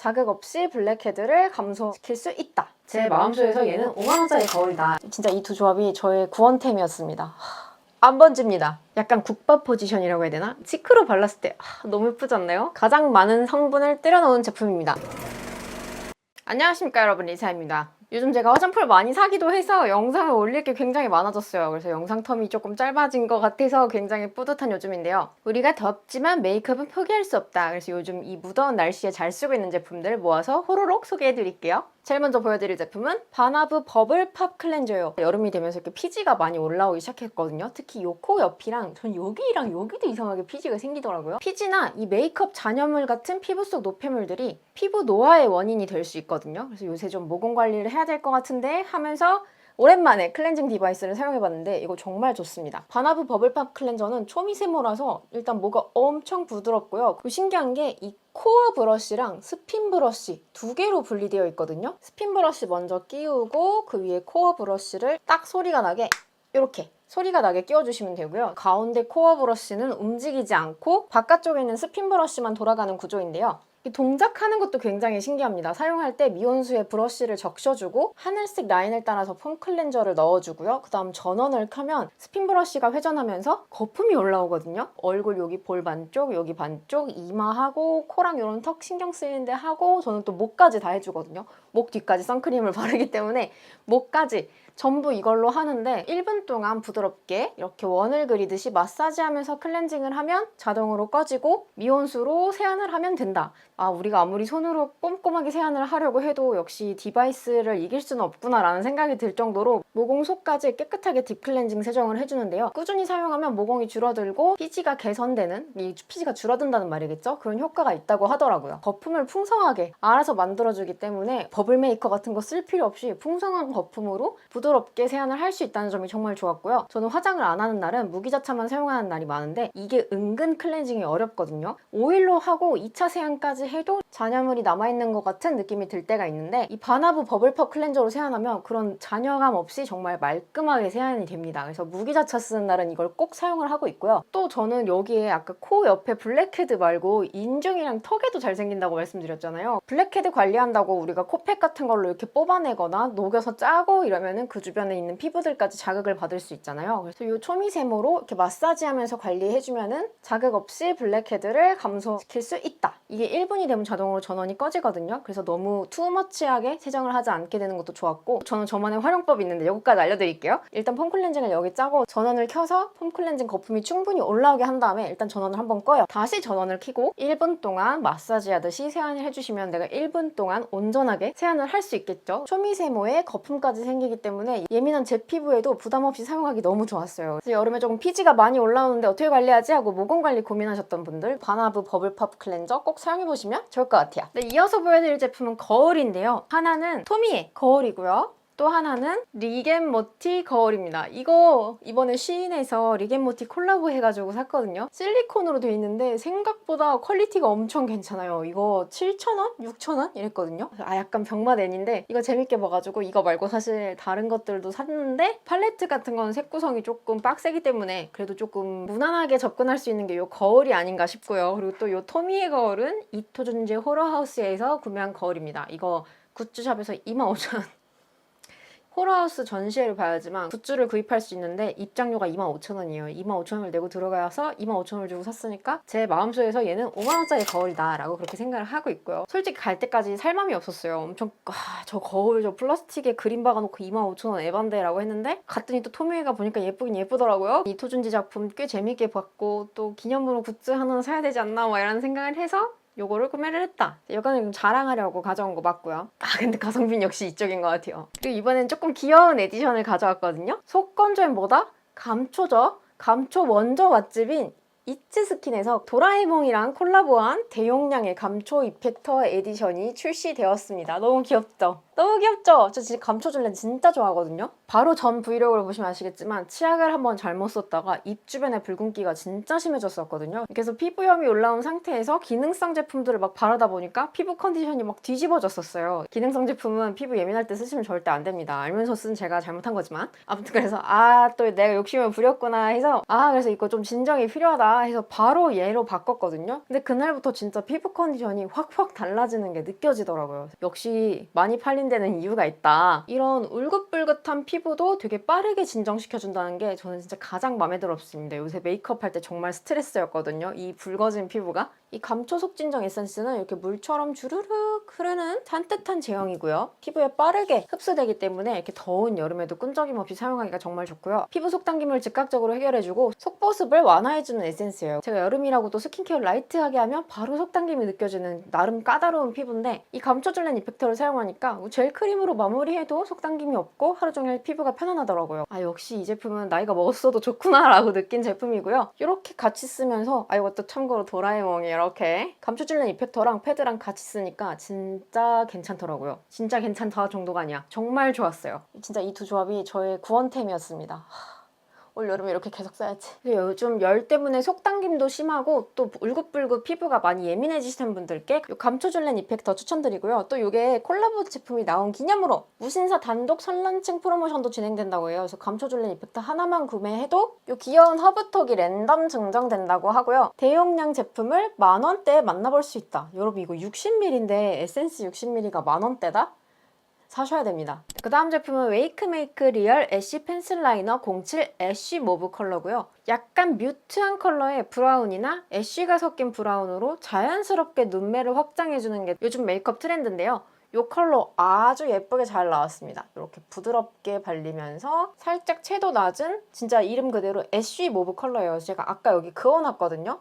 자극 없이 블랙헤드를 감소시킬 수 있다. 제 마음속에서 얘는 5만원짜리 거울이다. 진짜 이 두 조합이 저의 구원템이었습니다. 안 번집니다. 약간 국밥 포지션이라고 해야 되나? 치크로 발랐을 때 너무 예쁘지 않나요? 가장 많은 성분을 때려 넣은 제품입니다. 안녕하십니까 여러분, 리사입니다. 요즘 제가 화장품을 많이 사기도 해서 영상을 올릴 게 굉장히 많아졌어요. 그래서 영상 텀이 조금 짧아진 것 같아서 굉장히 뿌듯한 요즘인데요. 우리가 덥지만 메이크업은 포기할 수 없다. 그래서 요즘 이 무더운 날씨에 잘 쓰고 있는 제품들 모아서 호로록 소개해드릴게요. 제일 먼저 보여드릴 제품은 바나브 버블 팝 클렌저예요. 여름이 되면서 이렇게 피지가 많이 올라오기 시작했거든요. 특히 요 코 옆이랑 전 여기랑 여기도 이상하게 피지가 생기더라고요. 피지나 이 메이크업 잔여물 같은 피부 속 노폐물들이 피부 노화의 원인이 될 수 있거든요. 그래서 요새 좀 모공 관리를 해야 될 것 같은데 하면서 오랜만에 클렌징 디바이스를 사용해봤는데 이거 정말 좋습니다. 바나브 버블팝 클렌저는 초미세모라서 일단 뭐가 엄청 부드럽고요. 그리고 신기한 게 이 코어 브러쉬랑 스핀 브러쉬 두 개로 분리되어 있거든요. 스핀 브러쉬 먼저 끼우고 그 위에 코어 브러쉬를 딱 소리가 나게 이렇게 소리가 나게 끼워주시면 되고요. 가운데 코어 브러쉬는 움직이지 않고 바깥쪽에 있는 스핀 브러쉬만 돌아가는 구조인데요. 이 동작하는 것도 굉장히 신기합니다. 사용할 때 미온수에 브러쉬를 적셔주고 하늘색 라인을 따라서 폼 클렌저를 넣어주고요. 그 다음 전원을 켜면 스핀 브러쉬가 회전하면서 거품이 올라오거든요. 얼굴 여기 볼 반쪽, 여기 반쪽, 이마하고 코랑 이런 턱 신경 쓰이는데 하고 저는 또 목까지 다 해주거든요. 목 뒤까지 선크림을 바르기 때문에 목까지 전부 이걸로 하는데 1분 동안 부드럽게 이렇게 원을 그리듯이 마사지하면서 클렌징을 하면 자동으로 꺼지고 미온수로 세안을 하면 된다. 우리가 아무리 손으로 꼼꼼하게 세안을 하려고 해도 역시 디바이스를 이길 수는 없구나 라는 생각이 들 정도로 모공 속까지 깨끗하게 딥클렌징 세정을 해주는데요. 꾸준히 사용하면 모공이 줄어들고 피지가 개선되는, 이 피지가 줄어든다는 말이겠죠? 그런 효과가 있다고 하더라고요. 거품을 풍성하게 알아서 만들어주기 때문에 버블 메이커 같은 거 쓸 필요 없이 풍성한 거품으로 부드럽게 세안을 할 수 있다는 점이 정말 좋았고요. 저는 화장을 안 하는 날은 무기자차만 사용하는 날이 많은데 이게 은근 클렌징이 어렵거든요. 오일로 하고 2차 세안까지 해도 잔여물이 남아있는 것 같은 느낌이 들 때가 있는데 이 바나브 버블팝 클렌저로 세안하면 그런 잔여감 없이 정말 말끔하게 세안이 됩니다. 그래서 무기자차 쓰는 날은 이걸 꼭 사용을 하고 있고요. 또 저는 여기에 아까 코 옆에 블랙헤드 말고 인중이랑 턱에도 잘 생긴다고 말씀드렸잖아요. 블랙헤드 관리한다고 우리가 코팩 같은 걸로 이렇게 뽑아내거나 녹여서 짜고 이러면은 그 주변에 있는 피부들까지 자극을 받을 수 있잖아요. 그래서 이 초미세모로 이렇게 마사지하면서 관리해주면은 자극 없이 블랙헤드를 감소시킬 수 있다. 이게 1분이 되면 자동으로 전원이 꺼지거든요. 그래서 너무 투머치하게 세정을 하지 않게 되는 것도 좋았고 저는 저만의 활용법이 있는데 이것까지 알려드릴게요. 일단 폼 클렌징을 여기 짜고 전원을 켜서 폼 클렌징 거품이 충분히 올라오게 한 다음에 일단 전원을 한번 꺼요. 다시 전원을 켜고 1분 동안 마사지하듯이 세안을 해주시면 내가 1분 동안 온전하게 세안을 할 수 있겠죠. 초미세모에 거품까지 생기기 때문에 예민한 제 피부에도 부담 없이 사용하기 너무 좋았어요. 그래서 여름에 조금 피지가 많이 올라오는데 어떻게 관리하지 하고 모공 관리 고민하셨던 분들 바나브 버블팝 클렌저 꼭 사용해보시면 좋을 것 같아요. 네, 이어서 보여드릴 제품은 거울인데요. 하나는 토미의 거울이고요. 또 하나는 리겐모티 거울입니다. 이거 이번에 시인에서 리겐모티 콜라보 해가지고 샀거든요. 실리콘으로 되어 있는데 생각보다 퀄리티가 엄청 괜찮아요. 이거 7,000원? 6,000원? 이랬거든요. 약간 병맛 애인데 이거 재밌게 봐가지고 이거 말고 사실 다른 것들도 샀는데 팔레트 같은 건 색 구성이 조금 빡세기 때문에 그래도 조금 무난하게 접근할 수 있는 게 이 거울이 아닌가 싶고요. 그리고 또 이 토미의 거울은 이토준제 호러하우스에서 구매한 거울입니다. 이거 굿즈샵에서 25,000원 호러하우스 전시회를 봐야지만 굿즈를 구입할 수 있는데 입장료가 25,000원이에요. 25,000원을 내고 들어가서 25,000원을 주고 샀으니까 제 마음속에서 얘는 5만원짜리 거울이다 라고 그렇게 생각을 하고 있고요. 솔직히 갈 때까지 살 맘이 없었어요. 엄청 저 거울 저 플라스틱에 그림 박아놓고 25,000원 에반데 라고 했는데 갔더니 또 토미가 보니까 예쁘긴 예쁘더라고요. 이토준지 작품 꽤 재밌게 봤고 또 기념으로 굿즈 하나 사야 되지 않나 뭐 이런 생각을 해서 요거를 구매를 했다. 이거는 좀 자랑하려고 가져온 거 맞고요. 근데 가성비는 역시 이쪽인 것 같아요. 그리고 이번엔 조금 귀여운 에디션을 가져왔거든요. 속건조엔 뭐다? 감초죠. 감초 원조 맛집인 이츠스킨에서 도라에몽이랑 콜라보한 대용량의 감초 이펙터 에디션이 출시되었습니다. 너무 귀엽죠? 너무 귀엽죠? 저 진짜 감초줄렌 진짜 좋아하거든요. 바로 전 브이로그를 보시면 아시겠지만 치약을 한번 잘못 썼다가 입 주변에 붉은기가 진짜 심해졌었거든요. 그래서 피부염이 올라온 상태에서 기능성 제품들을 막 바르다 보니까 피부 컨디션이 막 뒤집어졌었어요. 기능성 제품은 피부 예민할 때 쓰시면 절대 안 됩니다. 알면서 쓴 제가 잘못한 거지만 아무튼 그래서 또 내가 욕심을 부렸구나 해서 그래서 이거 좀 진정이 필요하다 좋다 해서 바로 얘로 바꿨거든요. 근데 그날부터 진짜 피부 컨디션이 확확 달라지는 게 느껴지더라고요. 역시 많이 팔린 데는 이유가 있다. 이런 울긋불긋한 피부도 되게 빠르게 진정시켜준다는 게 저는 진짜 가장 마음에 들었습니다. 요새 메이크업 할 때 정말 스트레스였거든요. 이 붉어진 피부가. 이 감초 속진정 에센스는 이렇게 물처럼 주르륵 흐르는 산뜻한 제형이고요. 피부에 빠르게 흡수되기 때문에 이렇게 더운 여름에도 끈적임 없이 사용하기가 정말 좋고요. 피부 속당김을 즉각적으로 해결해주고 속보습을 완화해주는 에센스예요. 제가 여름이라고 또 스킨케어 라이트하게 하면 바로 속당김이 느껴지는 나름 까다로운 피부인데 이 감초줄렌 이펙터를 사용하니까 젤 크림으로 마무리해도 속당김이 없고 하루 종일 피부가 편안하더라고요. 아 역시 이 제품은 나이가 먹었어도 좋구나 라고 느낀 제품이고요. 이렇게 같이 쓰면서 이것도 참고로 도라에몽이 이렇게 감초줄렌 이펙터랑 패드랑 같이 쓰니까 진짜 괜찮더라고요. 진짜 괜찮다 정도가 아니야. 정말 좋았어요. 진짜 이 두 조합이 저의 구원템이었습니다. 올 여름에 이렇게 계속 써야지. 요즘 열 때문에 속당김도 심하고 또 울긋불긋 피부가 많이 예민해지시는 분들께 이 감초줄렌 이펙터 추천드리고요. 또 이게 콜라보 제품이 나온 기념으로 무신사 단독 선런칭 프로모션도 진행된다고 해요. 그래서 감초줄렌 이펙터 하나만 구매해도 이 귀여운 허브톡이 랜덤 증정된다고 하고요. 대용량 제품을 10,000원대에 만나볼 수 있다. 여러분 이거 60ml인데 에센스 60ml가 10,000원대다? 사셔야 됩니다. 그 다음 제품은 웨이크메이크 리얼 애쉬 펜슬 라이너 07 애쉬 모브 컬러고요. 약간 뮤트한 컬러의 브라운이나 애쉬가 섞인 브라운으로 자연스럽게 눈매를 확장해주는 게 요즘 메이크업 트렌드인데요. 이 컬러 아주 예쁘게 잘 나왔습니다. 이렇게 부드럽게 발리면서 살짝 채도 낮은 진짜 이름 그대로 애쉬 모브 컬러예요. 제가 아까 여기 그어놨거든요.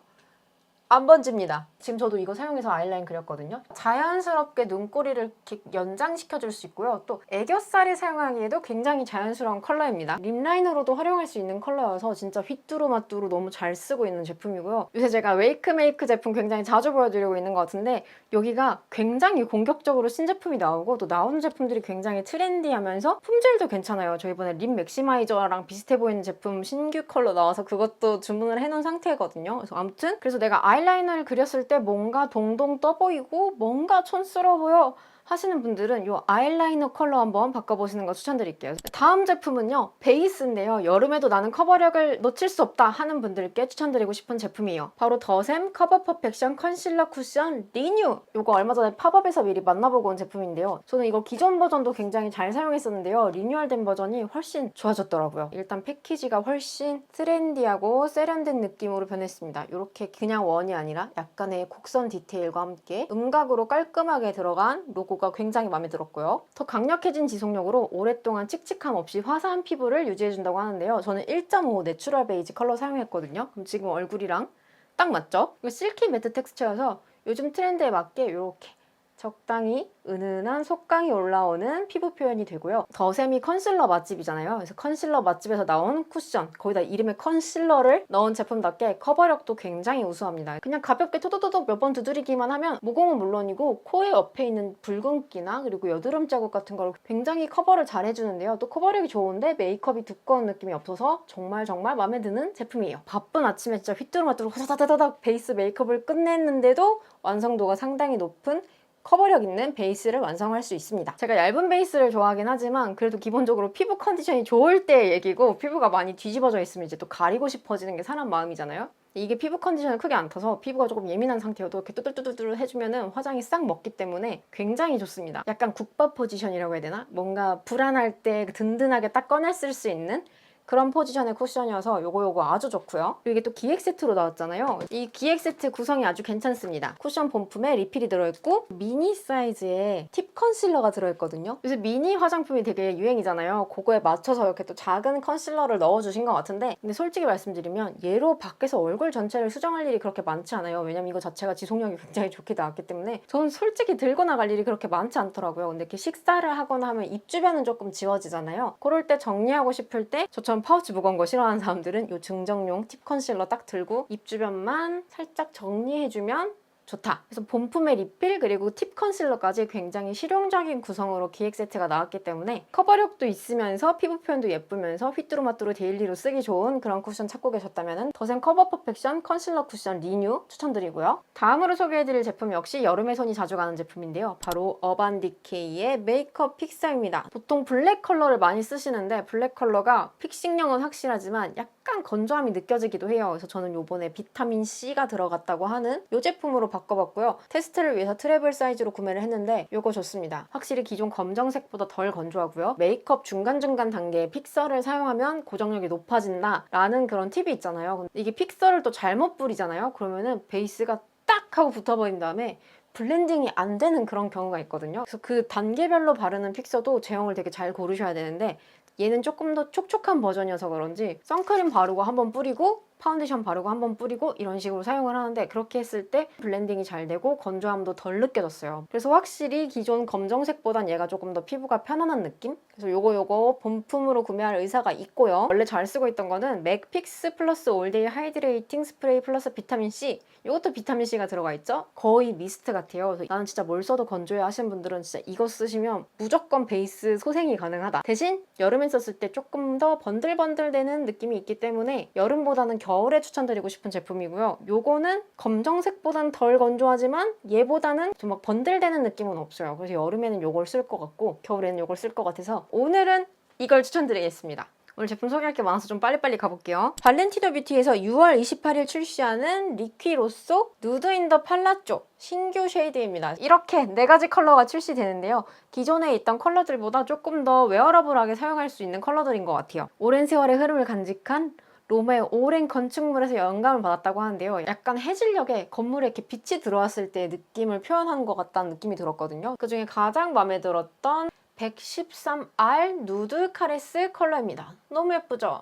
안 번집니다. 지금 저도 이거 사용해서 아이라인 그렸거든요. 자연스럽게 눈꼬리를 이렇게 연장시켜줄 수 있고요. 또 애교살에 사용하기에도 굉장히 자연스러운 컬러입니다. 립 라이너로도 활용할 수 있는 컬러여서 진짜 휘뚜루마뚜루 너무 잘 쓰고 있는 제품이고요. 요새 제가 웨이크메이크 제품 굉장히 자주 보여드리고 있는 것 같은데 여기가 굉장히 공격적으로 신제품이 나오고 또 나오는 제품들이 굉장히 트렌디하면서 품질도 괜찮아요. 저 이번에 립 맥시마이저랑 비슷해 보이는 제품 신규 컬러 나와서 그것도 주문을 해놓은 상태거든요. 그래서 아무튼 그래서 내가 아이라인을 그렸을 때 뭔가 동동 떠 보이고 뭔가 촌스러워 보여 하시는 분들은 이 아이라이너 컬러 한번 바꿔보시는 거 추천드릴게요. 다음 제품은요. 베이스인데요. 여름에도 나는 커버력을 놓칠 수 없다 하는 분들께 추천드리고 싶은 제품이에요. 바로 더샘 커버 퍼펙션 컨실러 쿠션 리뉴! 이거 얼마 전에 팝업에서 미리 만나보고 온 제품인데요. 저는 이거 기존 버전도 굉장히 잘 사용했었는데요. 리뉴얼된 버전이 훨씬 좋아졌더라고요. 일단 패키지가 훨씬 트렌디하고 세련된 느낌으로 변했습니다. 이렇게 그냥 원이 아니라 약간의 곡선 디테일과 함께 음각으로 깔끔하게 들어간 로고가 굉장히 마음에 들었고요. 더 강력해진 지속력으로 오랫동안 칙칙함 없이 화사한 피부를 유지해준다고 하는데요. 저는 1.5 내추럴 베이지 컬러 사용했거든요. 그럼 지금 얼굴이랑 딱 맞죠? 이거 실키 매트 텍스처여서 요즘 트렌드에 맞게 이렇게 적당히 은은한 속광이 올라오는 피부 표현이 되고요. 더샘이 컨실러 맛집이잖아요. 그래서 컨실러 맛집에서 나온 쿠션, 거기다 이름에 컨실러를 넣은 제품답게 커버력도 굉장히 우수합니다. 그냥 가볍게 토도도독 몇 번 두드리기만 하면 모공은 물론이고 코에 옆에 있는 붉은기나 그리고 여드름 자국 같은 걸 굉장히 커버를 잘 해주는데요. 또 커버력이 좋은데 메이크업이 두꺼운 느낌이 없어서 정말 마음에 드는 제품이에요. 바쁜 아침에 진짜 휘뚜루마뚜루 호다다다닥 베이스 메이크업을 끝냈는데도 완성도가 상당히 높은 커버력 있는 베이스를 완성할 수 있습니다. 제가 얇은 베이스를 좋아하긴 하지만 그래도 기본적으로 피부 컨디션이 좋을 때의 얘기고 피부가 많이 뒤집어져 있으면 이제 또 가리고 싶어지는 게 사람 마음이잖아요. 이게 피부 컨디션을 크게 안 타서 피부가 조금 예민한 상태여도 이렇게 뚜뚜뚜뚜 해주면 화장이 싹 먹기 때문에 굉장히 좋습니다. 약간 국밥 포지션이라고 해야 되나? 뭔가 불안할 때 든든하게 딱 꺼내 쓸 수 있는 그런 포지션의 쿠션이어서 요거 아주 좋고요. 그리고 이게 또 기획 세트로 나왔잖아요. 이 기획 세트 구성이 아주 괜찮습니다. 쿠션 본품에 리필이 들어있고 미니 사이즈의 팁 컨실러가 들어있거든요. 요새 미니 화장품이 되게 유행이잖아요. 그거에 맞춰서 이렇게 또 작은 컨실러를 넣어주신 것 같은데 근데 솔직히 말씀드리면 얘로 밖에서 얼굴 전체를 수정할 일이 그렇게 많지 않아요. 왜냐면 이거 자체가 지속력이 굉장히 좋게 나왔기 때문에 저는 솔직히 들고 나갈 일이 그렇게 많지 않더라고요. 근데 이렇게 식사를 하거나 하면 입 주변은 조금 지워지잖아요. 그럴 때 정리하고 싶을 때 저처럼 파우치 무거운 거 싫어하는 사람들은 이 증정용 팁 컨실러 딱 들고 입 주변만 살짝 정리해주면 좋다. 그래서 본품의 리필 그리고 팁 컨실러까지 굉장히 실용적인 구성으로 기획 세트가 나왔기 때문에 커버력도 있으면서 피부 표현도 예쁘면서 휘뚜루마뚜루 데일리로 쓰기 좋은 그런 쿠션 찾고 계셨다면 더샘 커버 퍼펙션 컨실러 쿠션 리뉴 추천드리고요. 다음으로 소개해드릴 제품 역시 여름에 손이 자주 가는 제품인데요. 바로 어반 디케이의 메이크업 픽서입니다. 보통 블랙 컬러를 많이 쓰시는데 블랙 컬러가 픽싱력은 확실하지만 약간 약간 건조함이 느껴지기도 해요. 그래서 저는 요번에 비타민C가 들어갔다고 하는 이 제품으로 바꿔봤고요. 테스트를 위해서 트래블 사이즈로 구매를 했는데 요거 좋습니다. 확실히 기존 검정색보다 덜 건조하고요. 메이크업 중간중간 단계에 픽서를 사용하면 고정력이 높아진다 라는 그런 팁이 있잖아요. 근데 이게 픽서를 또 잘못 뿌리잖아요. 그러면은 베이스가 딱 하고 붙어버린 다음에 블렌딩이 안 되는 그런 경우가 있거든요. 그래서 그 단계별로 바르는 픽서도 제형을 되게 잘 고르셔야 되는데 얘는 조금 더 촉촉한 버전이어서 그런지 선크림 바르고 한번 뿌리고 파운데이션 바르고 한번 뿌리고 이런 식으로 사용을 하는데 그렇게 했을 때 블렌딩이 잘 되고 건조함도 덜 느껴졌어요. 그래서 확실히 기존 검정색보단 얘가 조금 더 피부가 편안한 느낌? 그래서 요거 본품으로 구매할 의사가 있고요. 원래 잘 쓰고 있던 거는 맥픽스 플러스 올데이 하이드레이팅 스프레이 플러스 비타민C, 이것도 비타민C가 들어가 있죠? 거의 미스트 같아요. 그래서 나는 진짜 뭘 써도 건조해 하시는 분들은 진짜 이거 쓰시면 무조건 베이스 소생이 가능하다. 대신 여름에 썼을 때 조금 더 번들번들되는 느낌이 있기 때문에 여름보다는 겨울에 추천드리고 싶은 제품이고요. 요거는 검정색보단 덜 건조하지만 얘보다는 좀 막 번들대는 느낌은 없어요. 그래서 여름에는 요걸 쓸 것 같고 겨울에는 요걸 쓸 것 같아서 오늘은 이걸 추천드리겠습니다. 오늘 제품 소개할 게 많아서 좀 빨리빨리 가볼게요. 발렌티노 뷰티에서 6월 28일 출시하는 리퀴로소 누드 인 더 팔라쪼 신규 쉐이드입니다. 이렇게 4가지 컬러가 출시되는데요. 기존에 있던 컬러들보다 조금 더 웨어러블하게 사용할 수 있는 컬러들인 것 같아요. 오랜 세월의 흐름을 간직한 로마의 오랜 건축물에서 영감을 받았다고 하는데요. 약간 해질녘에 건물에 이렇게 빛이 들어왔을 때 느낌을 표현하는 것 같다는 느낌이 들었거든요. 그중에 가장 마음에 들었던 113R 누드 카레스 컬러입니다. 너무 예쁘죠?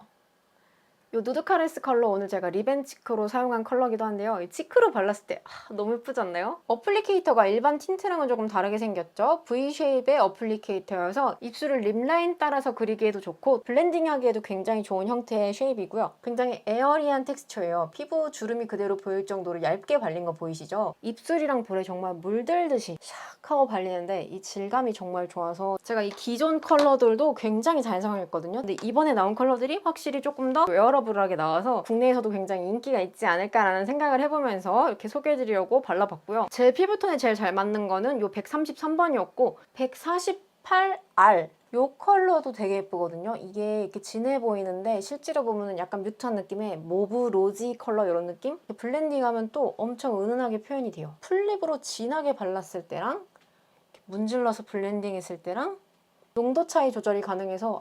이 누드 카레스 컬러 오늘 제가 리벤 치크로 사용한 컬러기도 한데요. 이 치크로 발랐을 때 너무 예쁘지 않나요? 어플리케이터가 일반 틴트랑은 조금 다르게 생겼죠. V-쉐입의 어플리케이터여서 입술을 립라인 따라서 그리기에도 좋고 블렌딩하기에도 굉장히 좋은 형태의 쉐입이고요. 굉장히 에어리한 텍스처예요. 피부 주름이 그대로 보일 정도로 얇게 발린 거 보이시죠? 입술이랑 볼에 정말 물들듯이 샥 하고 발리는데 이 질감이 정말 좋아서 제가 이 기존 컬러들도 굉장히 잘 사용했거든요. 근데 이번에 나온 컬러들이 확실히 조금 더 웨어러블하게 나와서 국내에서도 굉장히 인기가 있지 않을까라는 생각을 해보면서 이렇게 소개해드리려고 발라봤고요. 제 피부톤에 제일 잘 맞는 거는 이 133번이었고 148R 이 컬러도 되게 예쁘거든요. 이게 이렇게 진해 보이는데 실제로 보면 약간 뮤트한 느낌의 모브 로지 컬러 이런 느낌? 블렌딩하면 또 엄청 은은하게 표현이 돼요. 풀립으로 진하게 발랐을 때랑 문질러서 블렌딩 했을 때랑 농도 차이 조절이 가능해서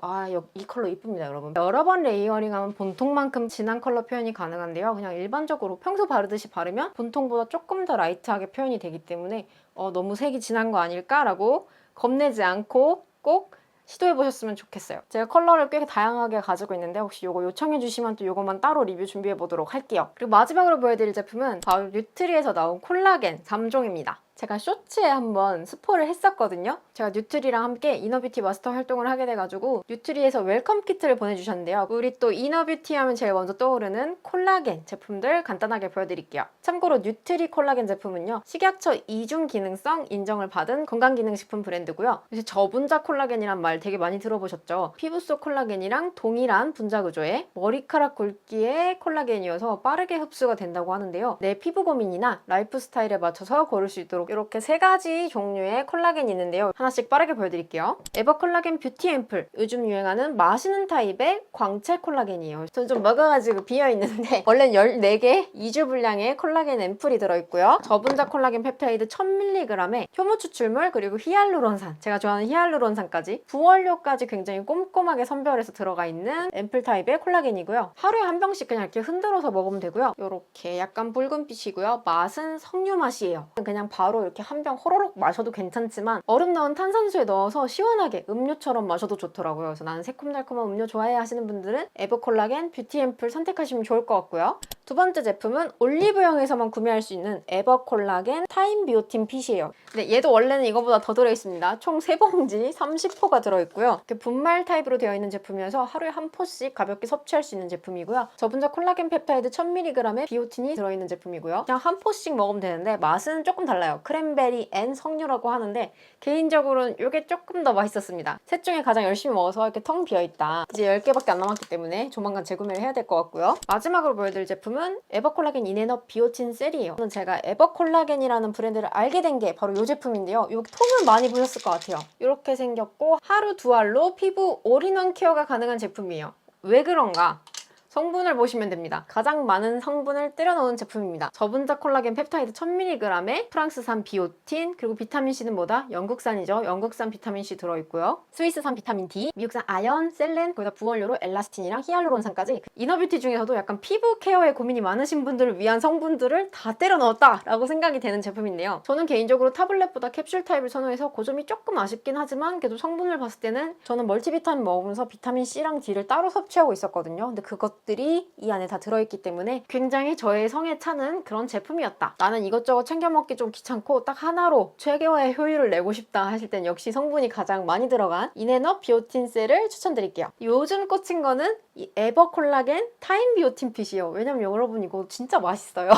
이 컬러 이쁩니다, 여러분. 여러 번 레이어링하면 본통만큼 진한 컬러 표현이 가능한데요. 그냥 일반적으로 평소 바르듯이 바르면 본통보다 조금 더 라이트하게 표현이 되기 때문에 너무 색이 진한 거 아닐까라고 겁내지 않고 꼭 시도해보셨으면 좋겠어요. 제가 컬러를 꽤 다양하게 가지고 있는데 혹시 이거 요청해주시면 또 이거만 따로 리뷰 준비해보도록 할게요. 그리고 마지막으로 보여드릴 제품은 바로 뉴트리에서 나온 콜라겐 3종입니다. 제가 쇼츠에 한번 스포를 했었거든요. 제가 뉴트리랑 함께 이너뷰티 마스터 활동을 하게 돼가지고 뉴트리에서 웰컴 키트를 보내주셨는데요. 우리 또 이너뷰티 하면 제일 먼저 떠오르는 콜라겐 제품들 간단하게 보여드릴게요. 참고로 뉴트리 콜라겐 제품은요. 식약처 이중 기능성 인정을 받은 건강기능식품 브랜드고요. 요새 저분자 콜라겐이란 말 되게 많이 들어보셨죠? 피부 속 콜라겐이랑 동일한 분자 구조의 머리카락 굵기의 콜라겐이어서 빠르게 흡수가 된다고 하는데요. 내 피부 고민이나 라이프 스타일에 맞춰서 고를 수 있도록 이렇게 3가지 종류의 콜라겐이 있는데요. 하나씩 빠르게 보여드릴게요. 에버콜라겐 뷰티 앰플. 요즘 유행하는 마시는 타입의 광채 콜라겐이에요. 저는 좀 먹어가지고 비어있는데 원래는 14개 2주 분량의 콜라겐 앰플이 들어있고요. 저분자 콜라겐 펩타이드 1000mg에 효모 추출물 그리고 히알루론산, 제가 좋아하는 히알루론산까지 부원료까지 굉장히 꼼꼼하게 선별해서 들어가 있는 앰플 타입의 콜라겐이고요. 하루에 한 병씩 그냥 이렇게 흔들어서 먹으면 되고요. 이렇게 약간 붉은빛이고요. 맛은 석류 맛이에요. 그냥 바로 이렇게 한 병 호로록 마셔도 괜찮지만 얼음 넣은 탄산수에 넣어서 시원하게 음료처럼 마셔도 좋더라고요. 그래서 나는 새콤달콤한 음료 좋아해 하시는 분들은 에버콜라겐 뷰티 앰플 선택하시면 좋을 것 같고요. 두 번째 제품은 올리브영에서만 구매할 수 있는 에버콜라겐 타임 비오틴 핏이에요. 근데 얘도 원래는 이거보다 더 들어있습니다. 총 3봉지 30포가 들어있고요. 이렇게 분말 타입으로 되어 있는 제품이어서 하루에 한 포씩 가볍게 섭취할 수 있는 제품이고요. 저분자 콜라겐 펩타이드 1000mg의 비오틴이 들어있는 제품이고요. 그냥 한 포씩 먹으면 되는데 맛은 조금 달라요. 크랜베리 앤 석류라고 하는데 개인적으로는 이게 조금 더 맛있었습니다. 셋 중에 가장 열심히 먹어서 이렇게 텅 비어있다. 이제 10개밖에 안 남았기 때문에 조만간 재구매를 해야 될 것 같고요. 마지막으로 보여드릴 제품은 에버콜라겐 인앤업 비오틴 셀이에요. 저는 제가 에버콜라겐이라는 브랜드를 알게 된 게 바로 이 제품인데요. 여기 통을 많이 보셨을 것 같아요. 이렇게 생겼고 하루 두 알로 피부 올인원 케어가 가능한 제품이에요. 왜 그런가? 성분을 보시면 됩니다. 가장 많은 성분을 때려넣은 제품입니다. 저분자 콜라겐 펩타이드 1000mg에 프랑스산 비오틴, 그리고 비타민C는 뭐다? 영국산이죠. 영국산 비타민C 들어있고요. 스위스산 비타민 D, 미국산 아연, 셀렌, 거기다 부원료로 엘라스틴이랑 히알루론산까지. 이너뷰티 중에서도 약간 피부 케어에 고민이 많으신 분들을 위한 성분들을 다 때려 넣었다라고 생각이 되는 제품인데요. 저는 개인적으로 타블렛보다 캡슐 타입을 선호해서 그 점이 조금 아쉽긴 하지만 그래도 성분을 봤을 때는 저는 멀티비타민 먹으면서 비타민C랑 D를 따로 섭취하고 있었거든요. 근데 그것들이 이 안에 다 들어있기 때문에 굉장히 저의 성에 차는 그런 제품이었다. 나는 이것저것 챙겨 먹기 좀 귀찮고 딱 하나로 최고의 효율을 내고 싶다 하실 땐 역시 성분이 가장 많이 들어간 이네너 비오틴 셀을 추천드릴게요. 요즘 꽂힌 거는 이 에버콜라겐 타임 비오틴 핏이요. 왜냐면 여러분 이거 진짜 맛있어요.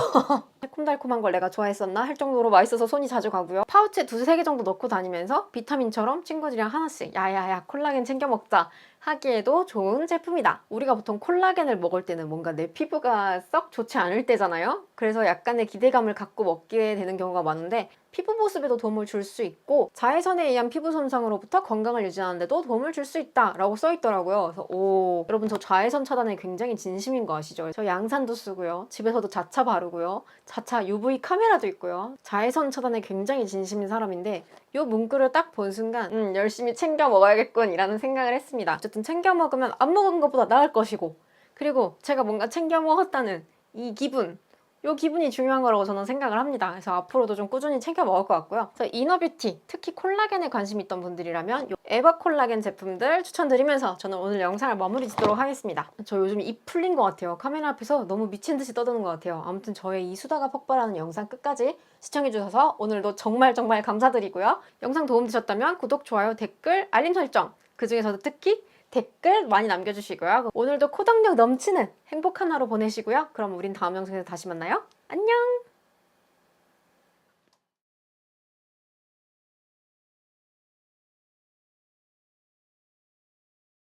새콤달콤한 걸 내가 좋아했었나 할 정도로 맛있어서 손이 자주 가고요. 파우치에 두세 개 정도 넣고 다니면서 비타민처럼 친구들이랑 하나씩 야야야 콜라겐 챙겨 먹자 하기에도 좋은 제품이다. 우리가 보통 콜라겐을 먹을 때는 뭔가 내 피부가 썩 좋지 않을 때잖아요. 그래서 약간의 기대감을 갖고 먹게 되는 경우가 많은데 피부 보습에도 도움을 줄 수 있고 자외선에 의한 피부 손상으로부터 건강을 유지하는 데도 도움을 줄 수 있다 라고 써있더라고요. 그래서 오, 여러분 저 자외선 차단에 굉장히 진심인 거 아시죠? 저 양산도 쓰고요. 집에서도 자차 바르고요. 자차 UV 카메라도 있고요. 자외선 차단에 굉장히 진심인 사람인데 이 문구를 딱 본 순간 열심히 챙겨 먹어야겠군 이라는 생각을 했습니다. 어쨌든 챙겨 먹으면 안 먹은 것보다 나을 것이고, 그리고 제가 뭔가 챙겨 먹었다는 이 기분, 이 기분이 중요한 거라고 저는 생각을 합니다. 그래서 앞으로도 좀 꾸준히 챙겨 먹을 것 같고요. 그래서 이너뷰티, 특히 콜라겐에 관심 있던 분들이라면 이 에바 콜라겐 제품들 추천드리면서 저는 오늘 영상을 마무리 짓도록 하겠습니다. 저 요즘 입 풀린 것 같아요. 카메라 앞에서 너무 미친 듯이 떠드는 것 같아요. 아무튼 저의 이 수다가 폭발하는 영상 끝까지 시청해주셔서 오늘도 정말 감사드리고요. 영상 도움되셨다면 구독, 좋아요, 댓글, 알림 설정, 그 중에서도 특히 댓글 많이 남겨주시고요. 오늘도 코덕력 넘치는 행복한 하루 보내시고요. 그럼 우린 다음 영상에서 다시 만나요. 안녕!